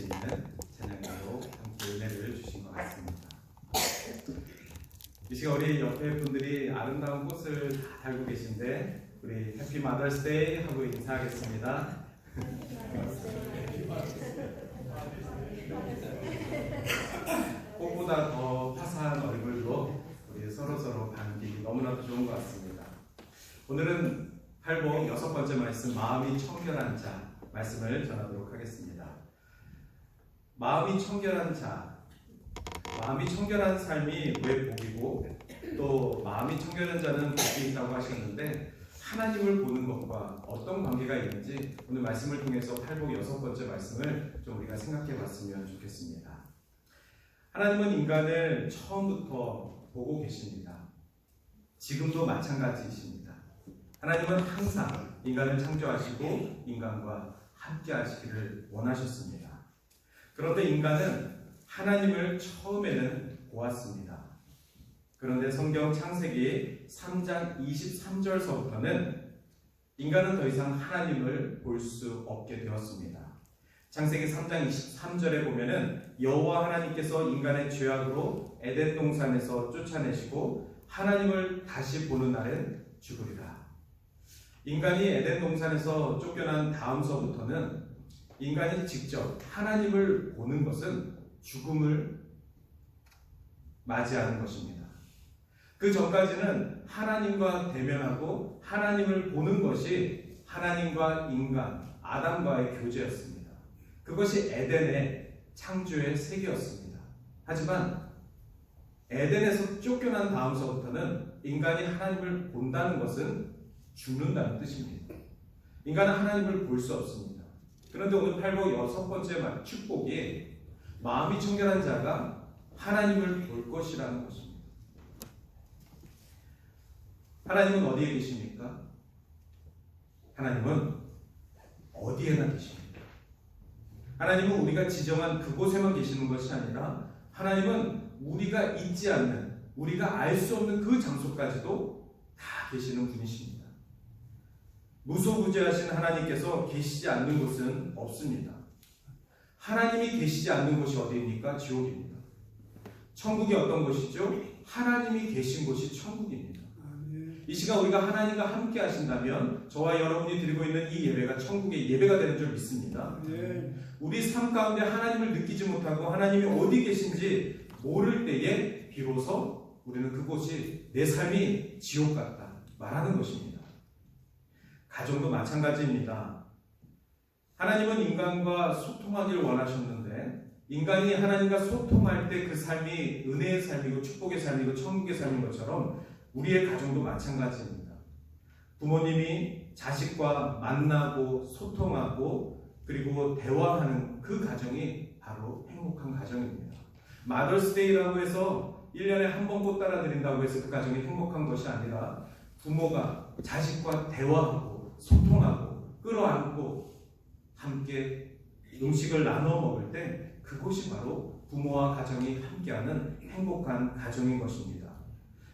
있는 찬양으로 함께 은혜를 주신 것 같습니다. 이 시간 우리 옆에 분들이 아름다운 꽃을 다 달고 계신데 우리 해피 마더스데이 하고 인사하겠습니다. 꽃보다 더 화사한 얼굴로 우리 서로 반기기 너무나도 좋은 것 같습니다. 오늘은 팔복 6번째 말씀, 마음이 청결한 자 말씀을 전하도록 하겠습니다. 마음이 청결한 자, 마음이 청결한 삶이 왜 복이고 또 마음이 청결한 자는 복이 있다고 하셨는데 하나님을 보는 것과 어떤 관계가 있는지 오늘 말씀을 통해서 팔복 6번째 말씀을 좀 우리가 생각해 봤으면 좋겠습니다. 하나님은 인간을 처음부터 보고 계십니다. 지금도 마찬가지이십니다. 하나님은 항상 인간을 창조하시고 인간과 함께 하시기를 원하셨습니다. 그런데 인간은 하나님을 처음에는 보았습니다. 그런데 성경 창세기 3장 23절서부터는 인간은 더 이상 하나님을 볼 수 없게 되었습니다. 창세기 3장 23절에 보면은 여호와 하나님께서 인간의 죄악으로 에덴 동산에서 쫓아내시고 하나님을 다시 보는 날엔 죽으리라. 인간이 에덴 동산에서 쫓겨난 다음서부터는 인간이 직접 하나님을 보는 것은 죽음을 맞이하는 것입니다. 그 전까지는 하나님과 대면하고 하나님을 보는 것이 하나님과 인간, 아담과의 교제였습니다. 그것이 에덴의 창조의 세계였습니다. 하지만 에덴에서 쫓겨난 다음서부터는 인간이 하나님을 본다는 것은 죽는다는 뜻입니다. 인간은 하나님을 볼 수 없습니다. 그런데 오늘 팔복 6번째 축복이 마음이 청결한 자가 하나님을 볼 것이라는 것입니다. 하나님은 어디에 계십니까? 하나님은 어디에나 계십니다. 하나님은 우리가 지정한 그곳에만 계시는 것이 아니라 하나님은 우리가 있지 않는, 우리가 알 수 없는 그 장소까지도 다 계시는 분이십니다. 무소부재하신 하나님께서 계시지 않는 곳은 없습니다. 하나님이 계시지 않는 곳이 어디입니까? 지옥입니다. 천국이 어떤 곳이죠? 하나님이 계신 곳이 천국입니다. 이 시간 우리가 하나님과 함께 하신다면 저와 여러분이 드리고 있는 이 예배가 천국의 예배가 되는 줄 믿습니다. 우리 삶 가운데 하나님을 느끼지 못하고 하나님이 어디 계신지 모를 때에 비로소 우리는 그곳이 내 삶이 지옥 같다 말하는 것입니다. 가정도 마찬가지입니다. 하나님은 인간과 소통하기를 원하셨는데 인간이 하나님과 소통할 때 그 삶이 은혜의 삶이고 축복의 삶이고 천국의 삶인 것처럼 우리의 가정도 마찬가지입니다. 부모님이 자식과 만나고 소통하고 그리고 대화하는 그 가정이 바로 행복한 가정입니다. 마더스데이라고 해서 1년에 한 번 꽃 따라 드린다고 해서 그 가정이 행복한 것이 아니라 부모가 자식과 대화하고 소통하고 끌어안고 함께 음식을 나눠 먹을 때 그곳이 바로 부모와 가정이 함께하는 행복한 가정인 것입니다.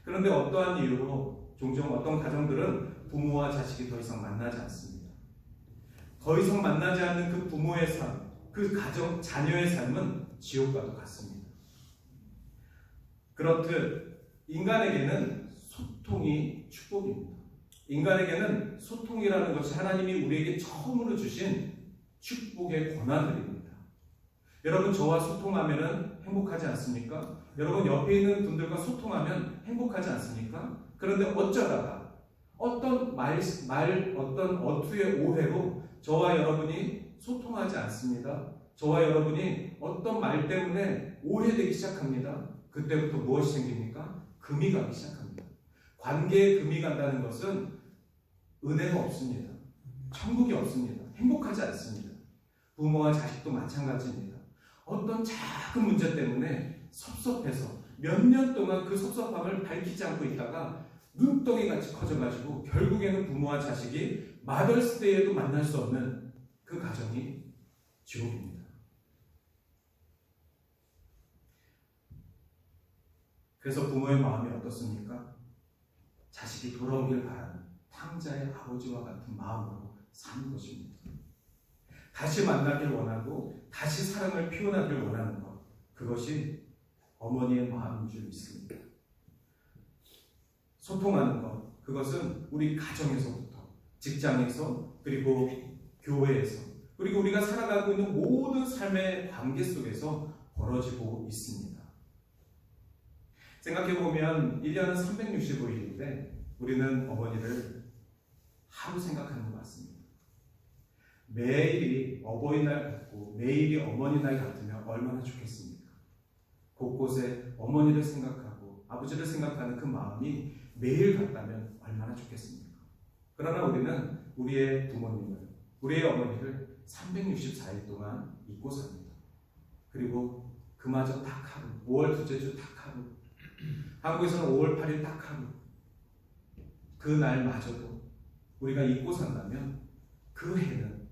그런데 어떠한 이유로 종종 어떤 가정들은 부모와 자식이 더 이상 만나지 않습니다. 더 이상 만나지 않는 그 부모의 삶, 그 가정, 자녀의 삶은 지옥과도 같습니다. 그렇듯 인간에게는 소통이 축복입니다. 인간에게는 소통이라는 것이 하나님이 우리에게 처음으로 주신 축복의 권한들입니다. 여러분 저와 소통하면 행복하지 않습니까? 여러분 옆에 있는 분들과 소통하면 행복하지 않습니까? 그런데 어쩌다가 어떤 어떤 어투의 오해로 저와 여러분이 소통하지 않습니다. 저와 여러분이 어떤 말 때문에 오해되기 시작합니다. 그때부터 무엇이 생깁니까? 금이 가기 시작합니다. 관계에 금이 간다는 것은 은혜가 없습니다. 천국이 없습니다. 행복하지 않습니다. 부모와 자식도 마찬가지입니다. 어떤 작은 문제 때문에 섭섭해서 몇 년 동안 그 섭섭함을 밝히지 않고 있다가 눈덩이같이 커져가지고 결국에는 부모와 자식이 마더스데이에도 만날 수 없는 그 가정이 지옥입니다. 그래서 부모의 마음이 어떻습니까? 자식이 돌아오길 바라는 탕자의 아버지와 같은 마음으로 사는 것입니다. 다시 만나길 원하고 다시 사랑을 표현하길 원하는 것, 그것이 어머니의 마음인 줄 믿습니다. 소통하는 것, 그것은 우리 가정에서부터, 직장에서, 그리고 교회에서, 그리고 우리가 살아가고 있는 모든 삶의 관계 속에서 벌어지고 있습니다. 생각해보면 1년은 365일인데 우리는 어머니를 하루 생각하는 것 같습니다. 매일이 어버이날 같고 매일이 어머니날 같으면 얼마나 좋겠습니까? 곳곳에 어머니를 생각하고 아버지를 생각하는 그 마음이 매일 같다면 얼마나 좋겠습니까? 그러나 우리는 우리의 부모님을, 우리의 어머니를 364일 동안 잊고 삽니다. 그리고 그마저 딱 하루, 5월 둘째 주 딱 하루, 한국에서는 5월 8일 딱 하루, 그날마저도 우리가 잊고 산다면 그 해는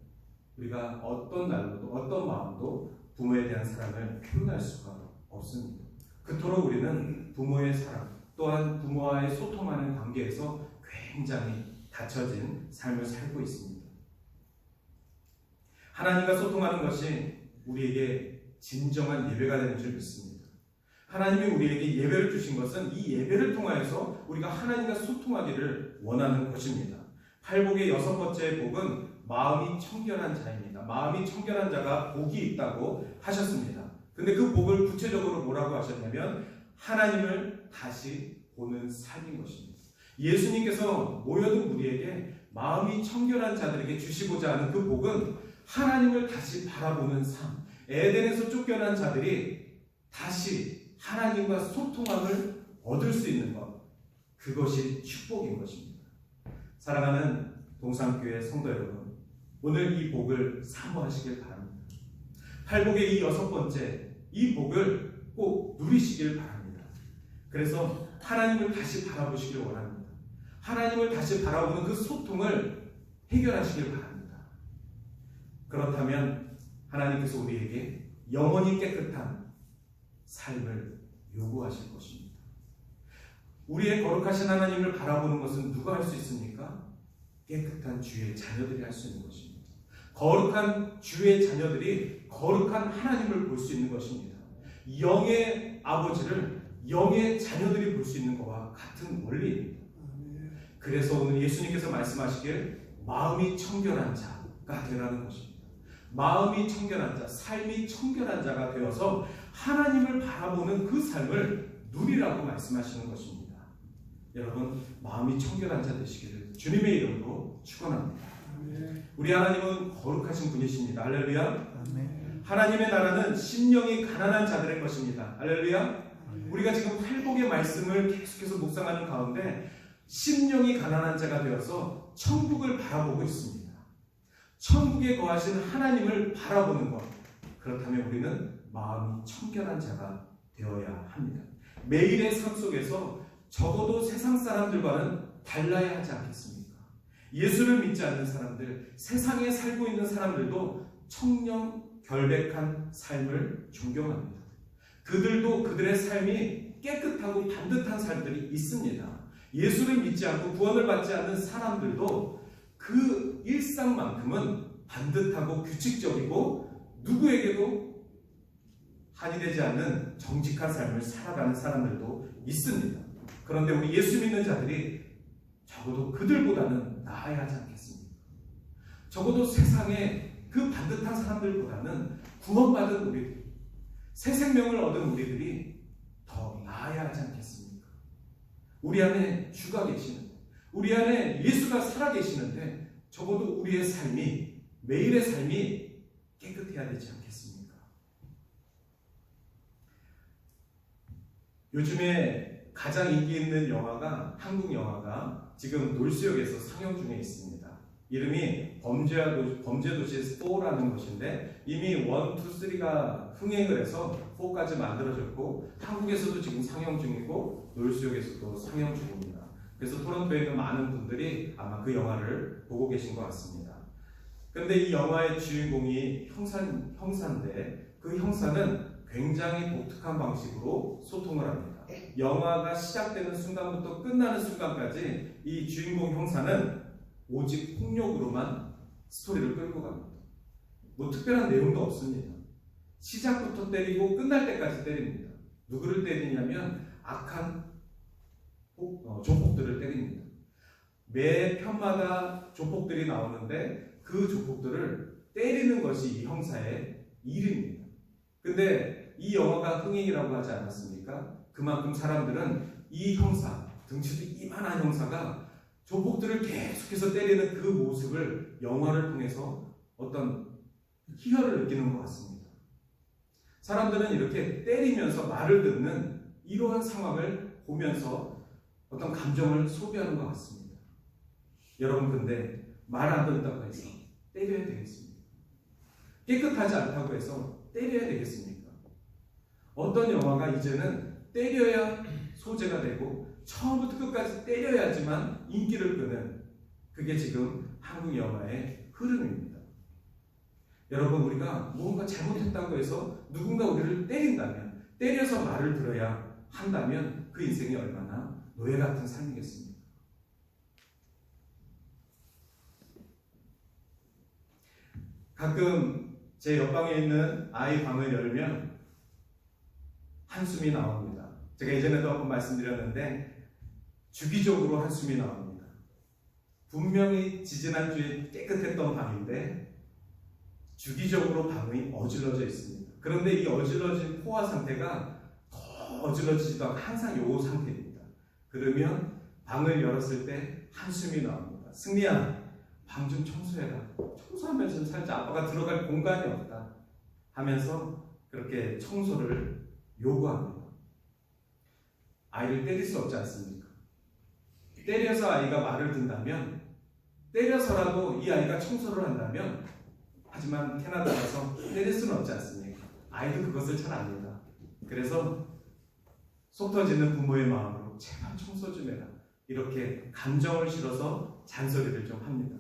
우리가 어떤 날로도 어떤 마음도 부모에 대한 사랑을 표현할 수가 없습니다. 그토록 우리는 부모의 사랑, 또한 부모와의 소통하는 관계에서 굉장히 닫혀진 삶을 살고 있습니다. 하나님과 소통하는 것이 우리에게 진정한 예배가 되는 줄 믿습니다. 하나님이 우리에게 예배를 주신 것은 이 예배를 통하여서 우리가 하나님과 소통하기를 원하는 것입니다. 팔복의 6번째 복은 마음이 청결한 자입니다. 마음이 청결한 자가 복이 있다고 하셨습니다. 근데 그 복을 구체적으로 뭐라고 하셨냐면 하나님을 다시 보는 삶인 것입니다. 예수님께서 모여든 우리에게 마음이 청결한 자들에게 주시고자 하는 그 복은 하나님을 다시 바라보는 삶, 에덴에서 쫓겨난 자들이 다시 하나님과 소통함을 얻을 수 있는 것, 그것이 축복인 것입니다. 사랑하는 동산교회 성도 여러분, 오늘 이 복을 사모하시길 바랍니다. 팔복의 이 6번째, 이 복을 꼭 누리시길 바랍니다. 그래서 하나님을 다시 바라보시길 원합니다. 하나님을 다시 바라보는 그 소통을 해결하시길 바랍니다. 그렇다면 하나님께서 우리에게 영원히 깨끗한 삶을 요구하실 것입니다. 우리의 거룩하신 하나님을 바라보는 것은 누가 할 수 있습니까? 깨끗한 주의 자녀들이 할 수 있는 것입니다. 거룩한 주의 자녀들이 거룩한 하나님을 볼 수 있는 것입니다. 영의 아버지를 영의 자녀들이 볼 수 있는 것과 같은 원리입니다. 그래서 오늘 예수님께서 말씀하시길 마음이 청결한 자가 되라는 것입니다. 마음이 청결한 자, 삶이 청결한 자가 되어서 하나님을 바라보는 그 삶을 누리라고 말씀하시는 것입니다. 여러분, 마음이 청결한 자 되시기를 주님의 이름으로 축원합니다. 우리 하나님은 거룩하신 분이십니다. 할렐루야. 하나님의 나라는 심령이 가난한 자들의 것입니다. 할렐루야. 우리가 지금 팔복의 말씀을 계속해서 묵상하는 가운데 심령이 가난한 자가 되어서 천국을 바라보고 있습니다. 천국에 거하신 하나님을 바라보는 것, 그렇다면 우리는 마음이 청결한 자가 되어야 합니다. 매일의 삶 속에서 적어도 세상 사람들과는 달라야 하지 않겠습니까? 예수를 믿지 않는 사람들, 세상에 살고 있는 사람들도 청렴 결백한 삶을 존경합니다. 그들도 그들의 삶이 깨끗하고 반듯한 삶들이 있습니다. 예수를 믿지 않고 구원을 받지 않는 사람들도 그 일상만큼은 반듯하고 규칙적이고 누구에게도 한이 되지 않는 정직한 삶을 살아가는 사람들도 있습니다. 그런데 우리 예수 믿는 자들이 적어도 그들보다는 나아야 하지 않겠습니까? 적어도 세상에 그 반듯한 사람들보다는 구원받은 우리들, 새 생명을 얻은 우리들이 더 나아야 하지 않겠습니까? 우리 안에 주가 계시는데, 우리 안에 예수가 살아계시는데 적어도 우리의 삶이, 매일의 삶이 깨끗해야 되지 않겠습니까? 요즘에 가장 인기 있는 영화가, 한국 영화가 지금 놀수역에서 상영 중에 있습니다. 이름이 범죄도시 4라는 것인데 이미 1, 2, 3가 흥행을 해서 4까지 만들어졌고 한국에서도 지금 상영 중이고 놀수역에서도 상영 중입니다. 그래서 토론토에 있는 많은 분들이 아마 그 영화를 보고 계신 것 같습니다. 그런데 이 영화의 주인공이 형사인데 그 형사는 굉장히 독특한 방식으로 소통을 합니다. 영화가 시작되는 순간부터 끝나는 순간까지 이 주인공 형사는 오직 폭력으로만 스토리를 끌고 갑니다. 뭐 특별한 내용도 없습니다. 시작부터 때리고 끝날 때까지 때립니다. 누구를 때리냐면 악한 조폭들을 때립니다. 매 편마다 조폭들이 나오는데 그 조폭들을 때리는 것이 이 형사의 일입니다. 근데 이 영화가 흥행이라고 하지 않았습니까? 그만큼 사람들은 이 형사, 등치도 이만한 형사가 조폭들을 계속해서 때리는 그 모습을 영화를 통해서 어떤 희열을 느끼는 것 같습니다. 사람들은 이렇게 때리면서 말을 듣는 이러한 상황을 보면서 어떤 감정을 소비하는 것 같습니다. 여러분, 근데 말 안 듣는다고 해서 때려야 되겠습니까? 깨끗하지 않다고 해서 때려야 되겠습니까? 어떤 영화가 이제는 때려야 소재가 되고 처음부터 끝까지 때려야지만 인기를 끄는, 그게 지금 한국 영화의 흐름입니다. 여러분, 우리가 무언가 잘못했다고 해서 누군가 우리를 때린다면, 때려서 말을 들어야 한다면 그 인생이 얼마나 노예 같은 삶이겠습니까? 가끔 제 옆방에 있는 아이 방을 열면 한숨이 나옵니다. 제가 예전에도 한번 말씀드렸는데 주기적으로 한숨이 나옵니다. 분명히 지지난주에 깨끗했던 방인데 주기적으로 방이 어질러져 있습니다. 그런데 이 어질러진 포화 상태가 더 어질러지지도 않고 항상 이 상태입니다. 그러면 방을 열었을 때 한숨이 나옵니다. 승리야, 방 좀 청소해라. 청소하면서 살짝 아빠가 들어갈 공간이 없다 하면서 그렇게 청소를 요구합니다. 아이를 때릴 수 없지 않습니까? 때려서 아이가 말을 듣는다면, 때려서라도 이 아이가 청소를 한다면, 하지만 캐나다라서 때릴 수는 없지 않습니까? 아이도 그것을 잘 압니다. 그래서 속 터지는 부모의 마음으로 제발 청소 좀 해라, 이렇게 감정을 실어서 잔소리를 좀 합니다.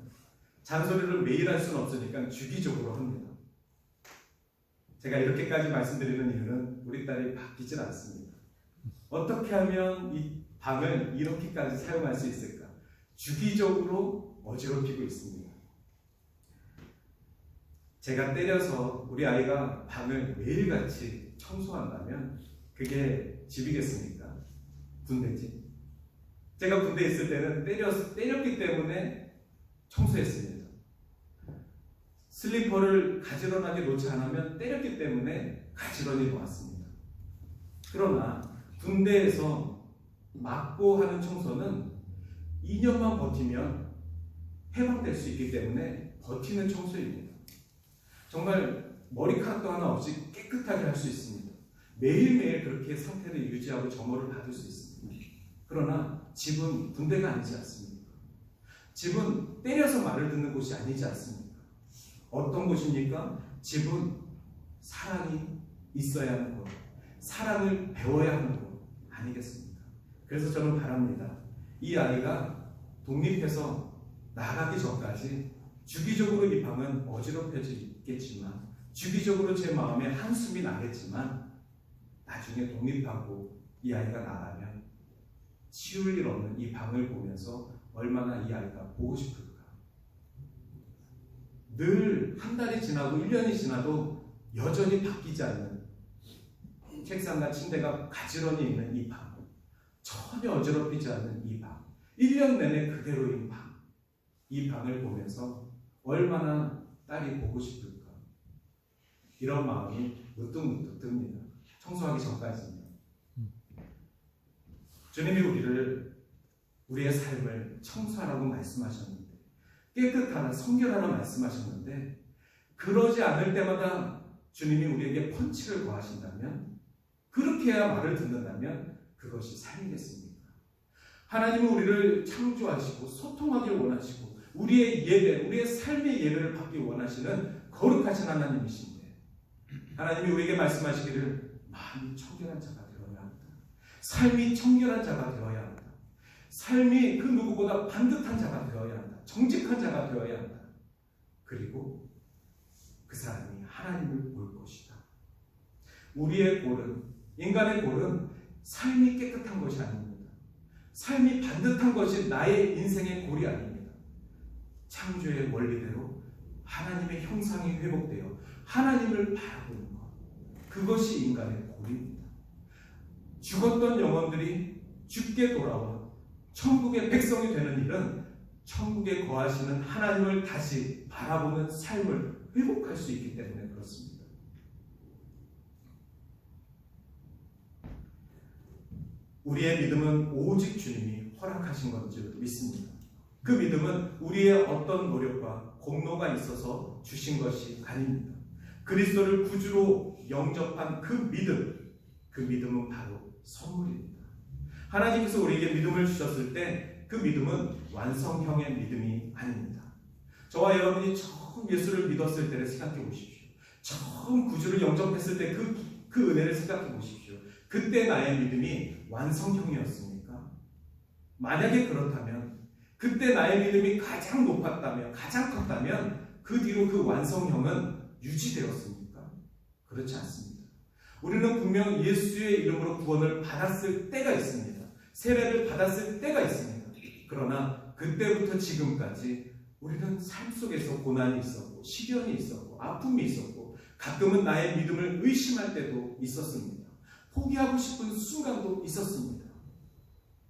잔소리를 매일 할 수는 없으니까 주기적으로 합니다. 제가 이렇게까지 말씀드리는 이유는 우리 딸이 바뀌질 않습니다. 어떻게 하면 이 방을 이렇게까지 사용할 수 있을까? 주기적으로 어지럽히고 있습니다. 제가 때려서 우리 아이가 방을 매일같이 청소한다면 그게 집이겠습니까? 군대지. 제가 군대에 있을 때는 때렸기 때문에 청소했습니다. 슬리퍼를 가지런하게 놓지 않으면 때렸기 때문에 가지런히 놓았습니다. 그러나 군대에서 맞고 하는 청소는 2년만 버티면 해방될 수 있기 때문에 버티는 청소입니다. 정말 머리카락도 하나 없이 깨끗하게 할 수 있습니다. 매일매일 그렇게 상태를 유지하고 점호를 받을 수 있습니다. 그러나 집은 군대가 아니지 않습니까? 집은 때려서 말을 듣는 곳이 아니지 않습니까? 어떤 곳입니까? 집은 사랑이 있어야 하는 곳, 사랑을 배워야 하는 곳 아니겠습니까? 그래서 저는 바랍니다. 이 아이가 독립해서 나가기 전까지 주기적으로 이 방은 어지럽혀지겠지만, 주기적으로 제 마음에 한숨이 나겠지만, 나중에 독립하고 이 아이가 나가면 치울 일 없는 이 방을 보면서 얼마나 이 아이가 보고 싶을까. 늘 한 달이 지나고 1년이 지나도 여전히 바뀌지 않는 책상과 침대가 가지런히 있는 이 방, 전혀 어지럽히지 않는 이 방, 1년 내내 그대로인 방, 이 방을 보면서 얼마나 딸이 보고 싶을까. 이런 마음이 문득문득 듭니다. 청소하기 전까지는. 주님이 우리의 삶을 청소하라고 말씀하셨는데, 깨끗하라, 성결하라 말씀하셨는데, 그러지 않을 때마다 주님이 우리에게 펀치를 거하신다면, 그렇게 해야 말을 듣는다면 그것이 삶이겠습니까? 하나님은 우리를 창조하시고 소통하기를 원하시고 우리의 예배, 우리의 삶의 예배를 받기 원하시는 거룩하신 하나님이신데, 하나님이 우리에게 말씀하시기를 마음이 청결한 자가 되어야 한다. 삶이 청결한 자가 되어야 한다. 삶이 그 누구보다 반듯한 자가 되어야 한다. 정직한 자가 되어야 한다. 그리고 그 사람이 하나님을 볼 것이다. 우리의 골은, 인간의 골은 삶이 깨끗한 것이 아닙니다. 삶이 반듯한 것이 나의 인생의 골이 아닙니다. 창조의 원리대로 하나님의 형상이 회복되어 하나님을 바라보는 것, 그것이 인간의 고리입니다. 죽었던 영혼들이 죽게 돌아와 천국의 백성이 되는 일은 천국에 거하시는 하나님을 다시 바라보는 삶을 회복할 수 있기 때문에 그렇습니다. 우리의 믿음은 오직 주님이 허락하신 것 줄 믿습니다. 그 믿음은 우리의 어떤 노력과 공로가 있어서 주신 것이 아닙니다. 그리스도를 구주로 영접한 그 믿음은 바로 선물입니다. 하나님께서 우리에게 믿음을 주셨을 때 그 믿음은 완성형의 믿음이 아닙니다. 저와 여러분이 처음 예수를 믿었을 때를 생각해 보십시오. 처음 구주를 영접했을 때 그 은혜를 생각해 보십시오. 그때 나의 믿음이 완성형이었습니까? 만약에 그렇다면, 그때 나의 믿음이 가장 높았다면, 가장 컸다면 그 뒤로 그 완성형은 유지되었습니까? 그렇지 않습니다. 우리는 분명 예수의 이름으로 구원을 받았을 때가 있습니다. 세례를 받았을 때가 있습니다. 그러나 그때부터 지금까지 우리는 삶 속에서 고난이 있었고, 시련이 있었고, 아픔이 있었고, 가끔은 나의 믿음을 의심할 때도 있었습니다. 포기하고 싶은 순간도 있었습니다.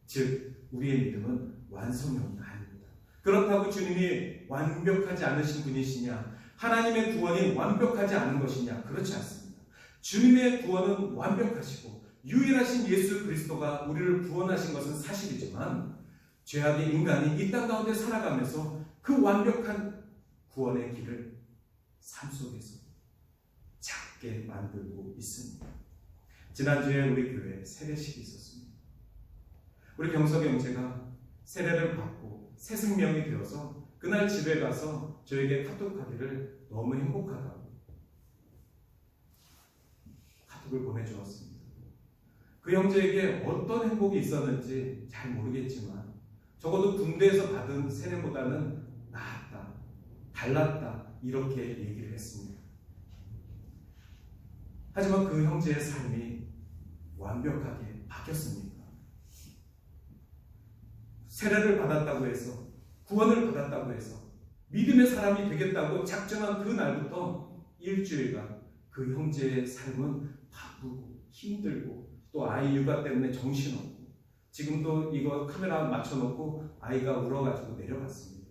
즉, 우리의 믿음은 완성형이 아닙니다. 그렇다고 주님이 완벽하지 않으신 분이시냐, 하나님의 구원이 완벽하지 않은 것이냐, 그렇지 않습니다. 주님의 구원은 완벽하시고 유일하신 예수 그리스도가 우리를 구원하신 것은 사실이지만, 죄악의 인간이 이 땅 가운데 살아가면서 그 완벽한 구원의 길을 삶 속에서 작게 만들고 있습니다. 지난주에 우리 교회에 세례식이 있었습니다. 우리 경석이 형제가 세례를 받고 새 생명이 되어서 그날 집에 가서 저에게 카톡하기를 너무 행복하다고 카톡을 보내주었습니다. 그 형제에게 어떤 행복이 있었는지 잘 모르겠지만 적어도 군대에서 받은 세례보다는 나았다, 달랐다, 이렇게 얘기를 했습니다. 하지만 그 형제의 삶이 완벽하게 바뀌었습니까? 세례를 받았다고 해서, 구원을 받았다고 해서 믿음의 사람이 되겠다고 작정한 그 날부터 일주일간 그 형제의 삶은 바쁘고 힘들고 또 아이 육아 때문에 정신없고, 지금도 이거 카메라 맞춰놓고 아이가 울어가지고 내려갔습니다.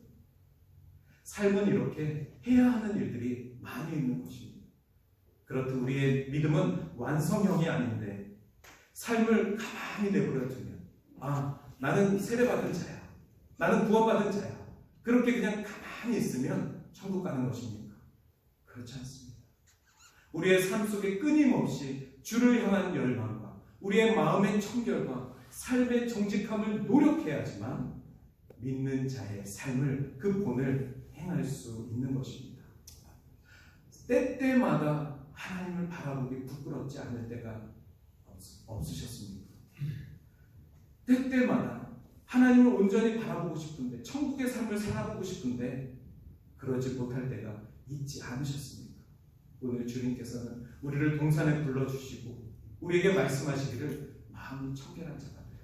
삶은 이렇게 해야 하는 일들이 많이 있는 것입니다. 그렇듯 우리의 믿음은 완성형이 아닌데 삶을 가만히 내버려 두면, 나는 세례받은 자야, 나는 구원받은 자야, 그렇게 그냥 가만히 있으면 천국 가는 것입니까? 그렇지 않습니다. 우리의 삶 속에 끊임없이 주를 향한 열망과 우리의 마음의 청결과 삶의 정직함을 노력해야지만 믿는 자의 삶을, 그 본을 행할 수 있는 것입니다. 때때마다 하나님을 바라보기 부끄럽지 않을 때가 없으셨습니까? 때때마다 하나님을 온전히 바라보고 싶은데, 천국의 삶을 살아보고 싶은데 그러지 못할 때가 있지 않으셨습니까? 오늘 주님께서는 우리를 동산에 불러주시고 우리에게 말씀하시기를 마음이 청결한 자가 되라,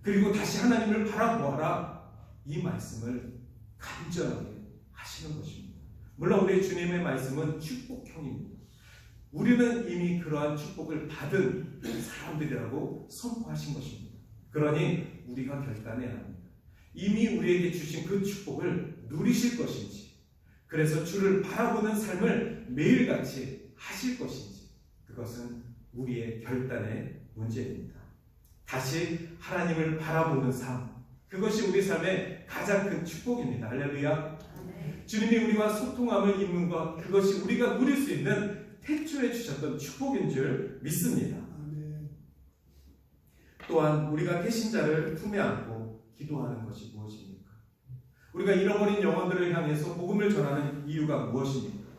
그리고 다시 하나님을 바라보아라, 이 말씀을 간절하게 하시는 것입니다. 물론 우리 주님의 말씀은 축복형입니다. 우리는 이미 그러한 축복을 받은 사람들이라고 선포하신 것입니다. 그러니 우리가 결단해야 합니다. 이미 우리에게 주신 그 축복을 누리실 것인지, 그래서 주를 바라보는 삶을 매일같이 하실 것인지, 그것은 우리의 결단의 문제입니다. 다시 하나님을 바라보는 삶, 그것이 우리 삶의 가장 큰 축복입니다. 할렐루야. 주님이 우리와 소통함을 입는 것, 그것이 우리가 누릴 수 있는 태초에 주셨던 축복인 줄 믿습니다. 또한 우리가 개신자를 품에 안고 기도하는 것이 무엇입니까? 우리가 잃어버린 영혼들을 향해서 복음을 전하는 이유가 무엇입니까?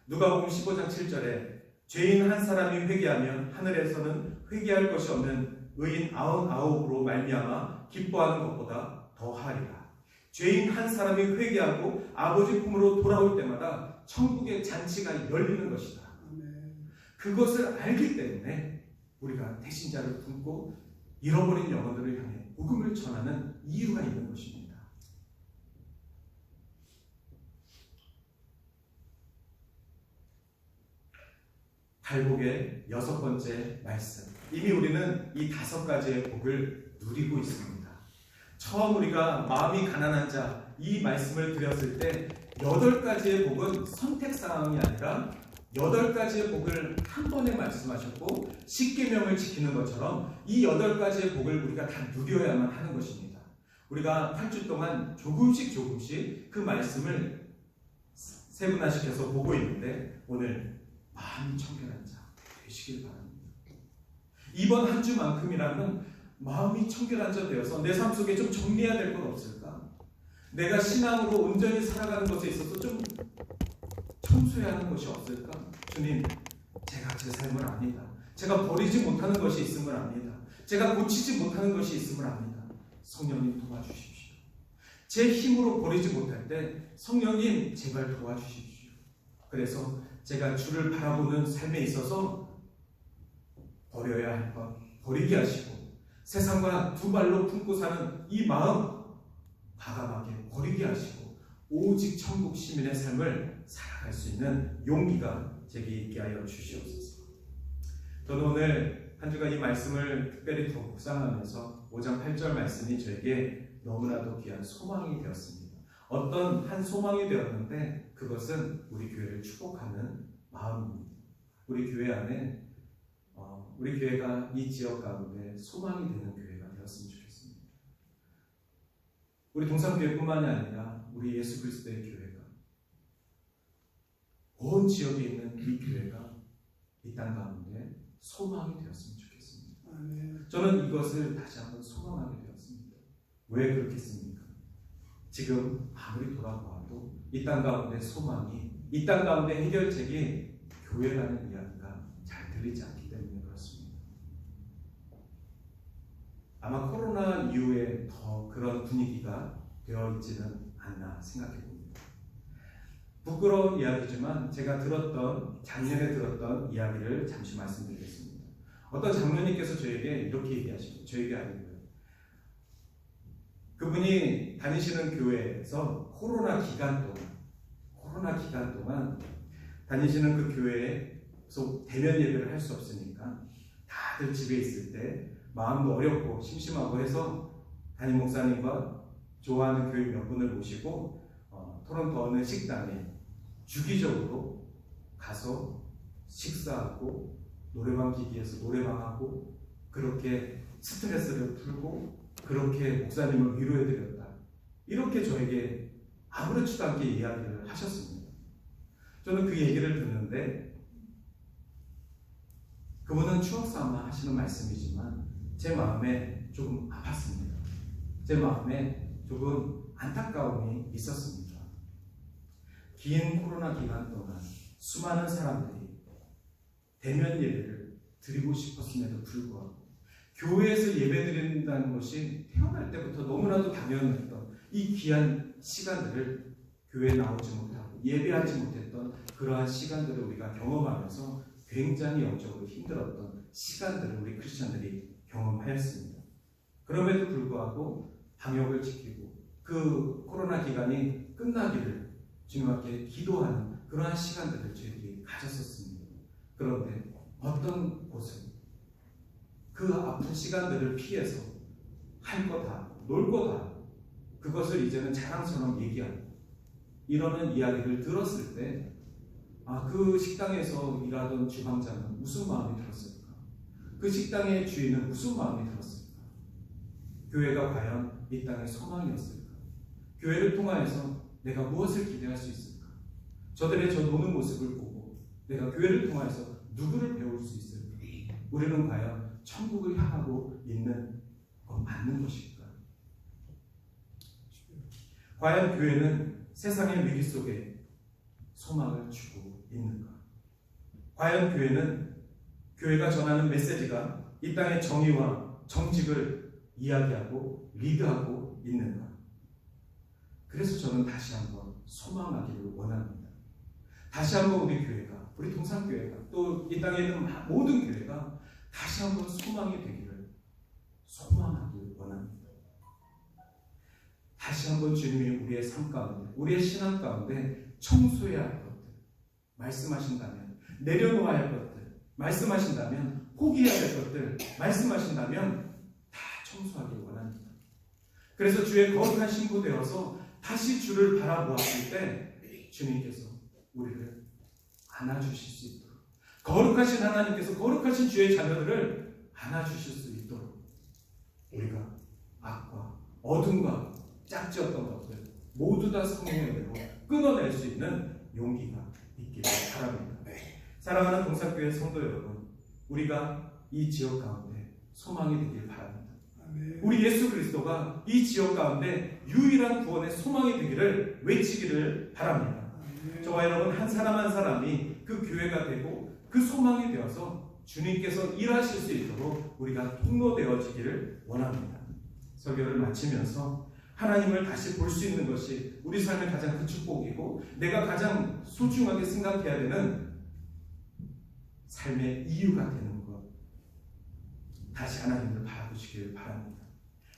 누가복음 15장 7절에 죄인 한 사람이 회개하면 하늘에서는 회개할 것이 없는 의인 99으로 말미암아 기뻐하는 것보다 더하리라. 죄인 한 사람이 회개하고 아버지 품으로 돌아올 때마다 천국의 잔치가 열리는 것이다. 그것을 알기 때문에 우리가 태신자를 품고 잃어버린 영혼들을 향해 복음을 전하는 이유가 있는 것입니다. 발복의 6번째 말씀. 이미 우리는 이 5가지의 복을 누리고 있습니다. 처음 우리가 마음이 가난한 자 이 말씀을 드렸을 때 8가지의 복은 선택사항이 아니라 8가지의 복을 한 번에 말씀하셨고 10계명을 지키는 것처럼 이 8가지의 복을 우리가 다 누려야만 하는 것입니다. 우리가 8주 동안 조금씩 그 말씀을 세분화시켜서 보고 있는데 오늘 마음이 청결한 자 되시길 바랍니다. 이번 한 주만큼이라면 마음이 청결한 자 되어서 내 삶 속에 좀 정리해야 될 건 없을까? 내가 신앙으로 온전히 살아가는 것에 있어서 좀 청소해야 하는 것이 없을까? 주님, 제가 제 삶을 압니다. 제가 버리지 못하는 것이 있음을 압니다. 제가 고치지 못하는 것이 있음을 압니다. 성령님 도와주십시오. 제 힘으로 버리지 못할 때 성령님 제발 도와주십시오. 그래서 제가 주를 바라보는 삶에 있어서 버려야 할 것 버리게 하시고 세상과 두 발로 품고 사는 이 마음 과감하게 버리게 하시고 오직 천국 시민의 삶을 살아갈 수 있는 용기가 제게 있게 하여 주시옵소서. 저는 오늘 한 주간 이 말씀을 특별히 더 묵상하면서 5장 8절 말씀이 저에게 너무나도 귀한 소망이 되었습니다. 어떤 한 소망이 되었는데 그것은 우리 교회를 축복하는 마음입니다. 우리 교회 안에 우리 교회가 이 지역 가운데 소망이 되는 교회가 되었으면 좋겠습니다. 우리 동산교회뿐만이 아니라 우리 예수 그리스도의 교회가 온 지역에 있는 이 교회가 이 땅 가운데 소망이 되었으면 좋겠습니다. 저는 이것을 다시 한번 소망하게 되었습니다. 왜 그렇겠습니까? 지금 아무리 돌아보아도 이 땅 가운데 소망이, 이 땅 가운데 해결책이 교회라는 이야기가 잘 들리지 않기 때문에 그렇습니다. 아마 코로나 이후에 더 그런 분위기가 되어 있지는 않나 생각해 봅니다. 부끄러운 이야기지만 제가 작년에 들었던 이야기를 잠시 말씀드리겠습니다. 어떤 장로님께서 저에게 이렇게 얘기하십니다. 저에게 아니고요. 그분이 다니시는 교회에서 코로나 기간 동안 다니시는 그 교회에서 대면 예배를 할 수 없으니까 다들 집에 있을 때 마음도 어렵고 심심하고 해서 담임 목사님과 좋아하는 교회 몇 분을 모시고 토론토 어느 식당에 주기적으로 가서 식사하고 노래방 기기에서 노래방하고 그렇게 스트레스를 풀고 그렇게 목사님을 위로해드렸다. 이렇게 저에게 아무렇지도 않게 이야기를 하셨습니다. 저는 그 얘기를 듣는데 그분은 추억삼아 하시는 말씀이지만 제 마음에 조금 아팠습니다. 제 마음에 조금 안타까움이 있었습니다. 긴 코로나 기간 동안 수많은 사람들이 대면 예배를 드리고 싶었음에도 불구하고 교회에서 예배 드린다는 것이 태어날 때부터 너무나도 당연했던 이 귀한 시간들을 교회에 나오지 못하고 예배하지 못했던 그러한 시간들을 우리가 경험하면서 굉장히 영적으로 힘들었던 시간들을 우리 크리스천들이 경험하였습니다. 그럼에도 불구하고 방역을 지키고 그 코로나 기간이 끝나기를 주님 앞에 기도하는 그러한 시간들을 저희들이 가졌었습니다. 그런데 어떤 곳은 그 아픈 시간들을 피해서 할 거다, 놀 거다, 그것을 이제는 자랑처럼 얘기하고 이러는 이야기를 들었을 때 그 식당에서 일하던 주방장은 무슨 마음이 들었을까? 그 식당의 주인은 무슨 마음이 들었을까? 교회가 과연 이 땅의 소망이었을까? 교회를 통하여서 내가 무엇을 기대할 수 있을까? 저들의 저 노는 모습을 보고 내가 교회를 통하여서 누구를 배울 수 있을까? 우리는 과연 천국을 향하고 있는 건 맞는 것일까? 과연 교회는 세상의 위기 속에 소망을 주고 있는가? 과연 교회가 전하는 메시지가 이 땅의 정의와 정직을 이야기하고 리드하고 있는가? 그래서 저는 다시 한번 소망하기를 원합니다. 다시 한번 우리 교회가, 우리 동산교회가, 또 이 땅에 있는 모든 교회가 다시 한번 소망이 되기를 소망하기를 원합니다. 다시 한번 주님이 우리의 삶 가운데, 우리의 신앙 가운데 청소해야 할 것들, 말씀하신다면 내려놓아야 할 것들, 말씀하신다면, 포기해야 될 것들 말씀하신다면 다 청소하길 원합니다. 그래서 주의 거룩한 신부 되어서 다시 주를 바라보았을 때 주님께서 우리를 안아주실 수 있도록, 거룩하신 하나님께서 거룩하신 주의 자녀들을 안아주실 수 있도록 우리가 악과 어둠과 짝지었던 것들 모두 다 성령의 은혜로 끊어낼 수 있는 용기가 있기를 바랍니다. 사랑하는 동산교회 성도 여러분, 우리가 이 지역 가운데 소망이 되길 바랍니다. 우리 예수 그리스도가 이 지역 가운데 유일한 구원의 소망이 되기를 외치기를 바랍니다. 저와 여러분 한 사람 한 사람이 그 교회가 되고 그 소망이 되어서 주님께서 일하실 수 있도록 우리가 통로되어지기를 원합니다. 설교를 마치면서 하나님을 다시 볼 수 있는 것이 우리 삶의 가장 큰 축복이고 내가 가장 소중하게 생각해야 되는 삶의 이유가 되는 것, 다시 하나님을 바라보시길 바랍니다.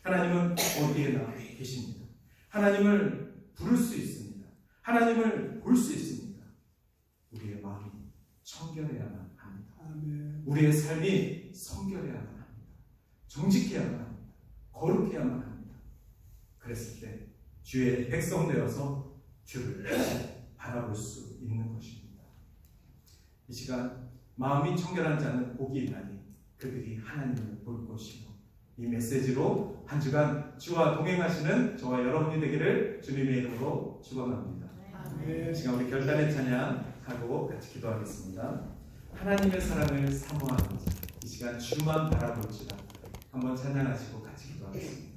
하나님은 어디에나 계십니다. 하나님을 부를 수 있습니다. 하나님을 볼 수 있습니다. 우리의 마음이 청결해야만 합니다. 우리의 삶이 성결해야만 합니다. 정직해야만 합니다. 거룩해야만 합니다. 그랬을 때 주의 백성 되어서 주를 바라볼 수 있는 것입니다. 이 시간 마음이 청결한 자는 복이 있나니 그들이 하나님을 볼 것이고, 이 메시지로 한 주간 주와 동행하시는 저와 여러분이 되기를 주님의 이름으로 축원합니다. 이 시간 우리 결단의 찬양하고 같이 기도하겠습니다. 하나님의 사랑을 사모하는 자, 이 시간 주만 바라볼지라 한번 찬양하시고 같이 기도하겠습니다.